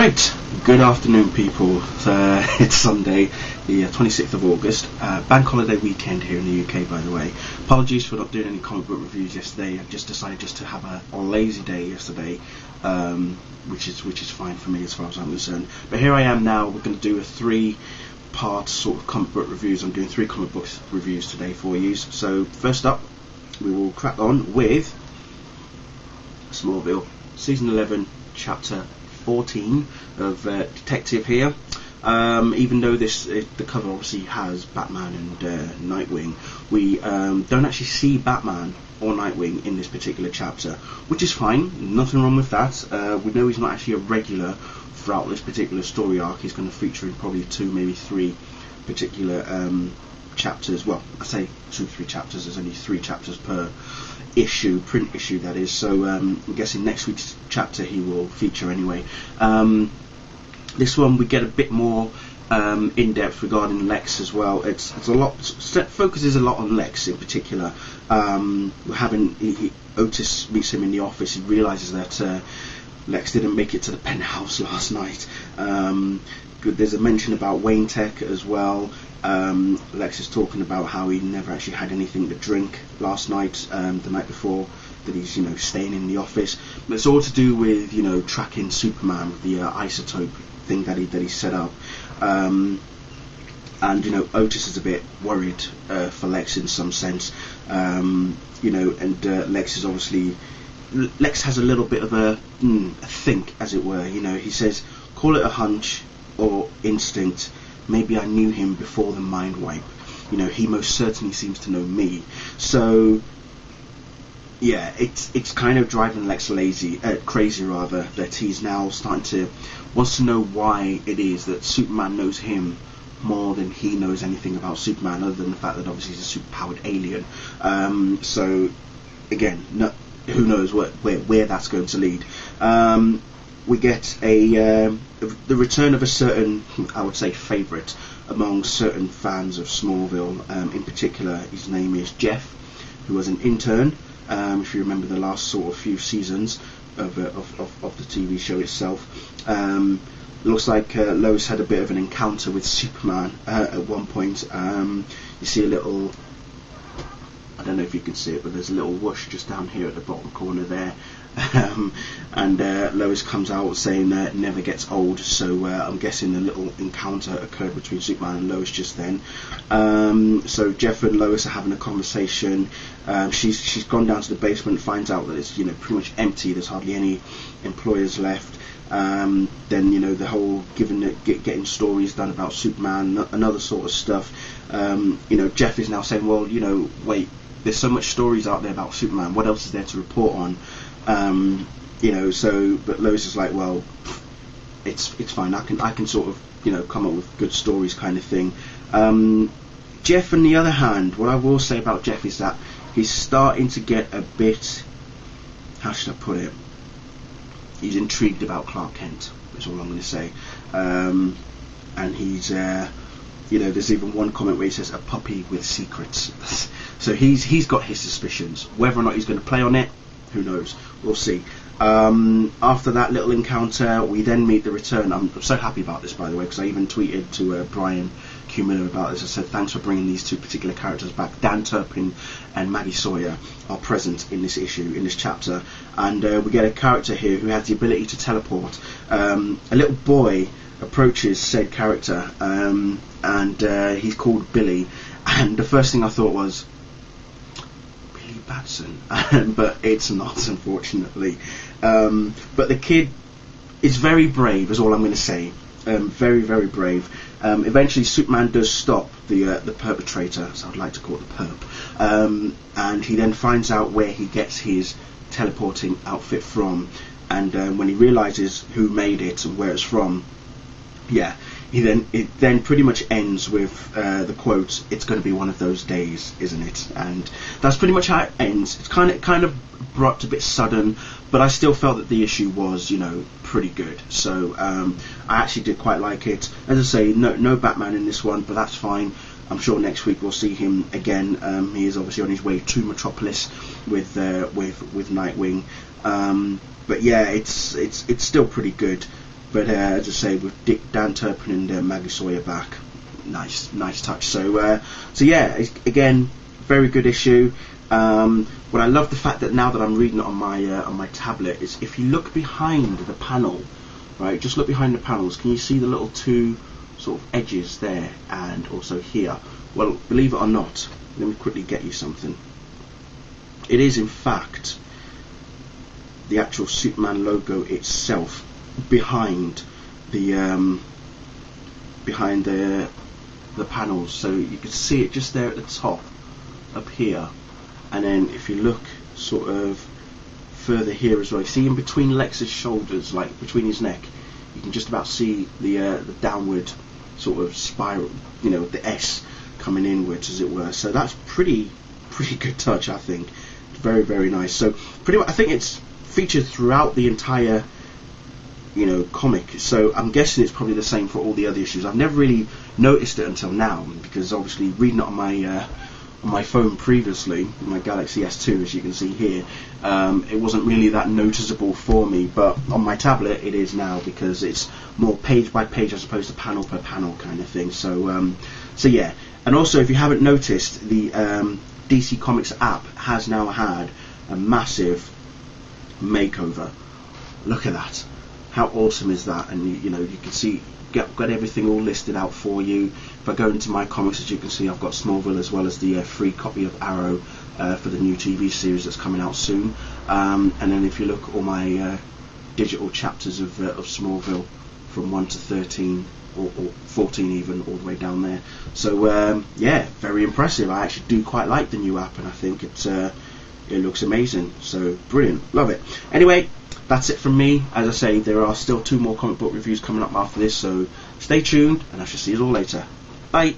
Right, good afternoon people. It's Sunday, the 26th of August, bank holiday weekend here in the UK, by the way. Apologies for not doing any comic book reviews yesterday. I just decided to have a lazy day yesterday, which is fine for me as far as I'm concerned. But here I am now. We're going to do a three-part sort of comic book reviews. I'm doing three comic book reviews today for you. So first up, we will crack on with Smallville, Season 11, Chapter 14 of Detective here. Even though the cover obviously has Batman and Nightwing, we don't actually see Batman or Nightwing in this particular chapter, which is fine, nothing wrong with that. We know he's not actually a regular throughout this particular story arc. He's going to feature in probably two, maybe three particular chapters. Well, I say 2-3 chapters, there's only 3 chapters per issue, print issue that is, so I'm guessing next week's chapter he will feature anyway. This one we get a bit more in depth regarding Lex as well. It's a lot, focuses a lot on Lex in particular. Otis meets him in the office. He realizes that Lex didn't make it to the penthouse last night. There's a mention about Wayne Tech as well. Lex is talking about how he never actually had anything to drink last night, the night before, that he's staying in the office. But it's all to do with tracking Superman with the isotope thing that he set up. And Otis is a bit worried for Lex in some sense. Lex is obviously, Lex has a little bit of a think, as it were. He says, call it a hunch or instinct. Maybe I knew him before the mind wipe. He most certainly seems to know me. So yeah, it's kind of driving Lex crazy rather, that he's now wants to know why it is that Superman knows him more than he knows anything about Superman, other than the fact that obviously he's a super-powered alien. So again, who knows where that's going to lead. We get the return of a certain, I would say, favourite among certain fans of Smallville. In particular, his name is Jeff, who was an intern. If you remember the last sort of few seasons of the TV show itself. Looks like Lois had a bit of an encounter with Superman at one point. You see a little, I don't know if you can see it, but there's a little whoosh just down here at the bottom corner there. And Lois comes out saying it never gets old, so I'm guessing a little encounter occurred between Superman and Lois just then. So Jeff and Lois are having a conversation. She's gone down to the basement, finds out that it's pretty much empty, there's hardly any employers left. Then the whole getting stories done about Superman and other sort of stuff. Jeff is now saying, well, wait, there's so much stories out there about Superman, what else is there to report on? But Lois is like, well, it's fine, I can sort of come up with good stories kind of thing. Jeff, on the other hand, what I will say about Jeff is that he's starting to get a bit, how should I put it, he's intrigued about Clark Kent, is all I'm going to say. And he's there's even one comment where he says, a puppy with secrets. So he's got his suspicions. Whether or not he's going to play on it, who knows, we'll see. After that little encounter, we then meet the return. I'm so happy about this, by the way, because I even tweeted to Brian Q. Miller about this. I said, thanks for bringing these two particular characters back. Dan Turpin and Maggie Sawyer are present in this issue, in this chapter, and we get a character here who has the ability to teleport. A little boy approaches said character, and he's called Billy, and the first thing I thought was Batson, but it's not, unfortunately. But the kid is very brave, is all I'm going to say. Very, very brave. Eventually Superman does stop the perpetrator, so I'd like to call it the perp, and he then finds out where he gets his teleporting outfit from, and when he realizes who made it and where it's from, yeah, it then pretty much ends with the quote, "It's going to be one of those days, isn't it?" And that's pretty much how it ends. It's kind of brought a bit sudden, but I still felt that the issue was pretty good. So I actually did quite like it. As I say, no Batman in this one, but that's fine. I'm sure next week we'll see him again. He is obviously on his way to Metropolis with Nightwing. But yeah, it's still pretty good. But as I say, with Dan Turpin and Maggie Sawyer back, nice touch. So yeah, again, very good issue. What I love the fact that now that I'm reading it on my tablet is if you look behind the panel, right? Just look behind the panels. Can you see the little two sort of edges there, and also here? Well, believe it or not, let me quickly get you something. It is in fact the actual Superman logo itself behind the panels, so you can see it just there at the top up here. And then if you look sort of further here as well, you see in between Lex's shoulders, like between his neck, you can just about see the downward sort of spiral, you know, the S coming inwards, as it were. So that's pretty good touch, I think. Very nice. So pretty much, I think it's featured throughout the entire, you know, comic. So I'm guessing it's probably the same for all the other issues. I've never really noticed it until now, because obviously reading it on my phone previously, my Galaxy S2, as you can see here, it wasn't really that noticeable for me, but on my tablet it is now, because it's more page by page as opposed to panel per panel kind of thing. So so yeah. And also, if you haven't noticed, the DC Comics app has now had a massive makeover. Look at that. How awesome is that? And you know, you can see, got everything all listed out for you. If I go into my comics, as you can see, I've got Smallville as well as the free copy of Arrow for the new TV series that's coming out soon. And then if you look at all my digital chapters of Smallville from 1 to 13, or 14 even, all the way down there. So yeah, very impressive. I actually do quite like the new app, and I think it looks amazing. So brilliant, love it. Anyway, that's it from me. As I say, there are still 2 more comic book reviews coming up after this, so stay tuned, and I shall see you all later. Bye.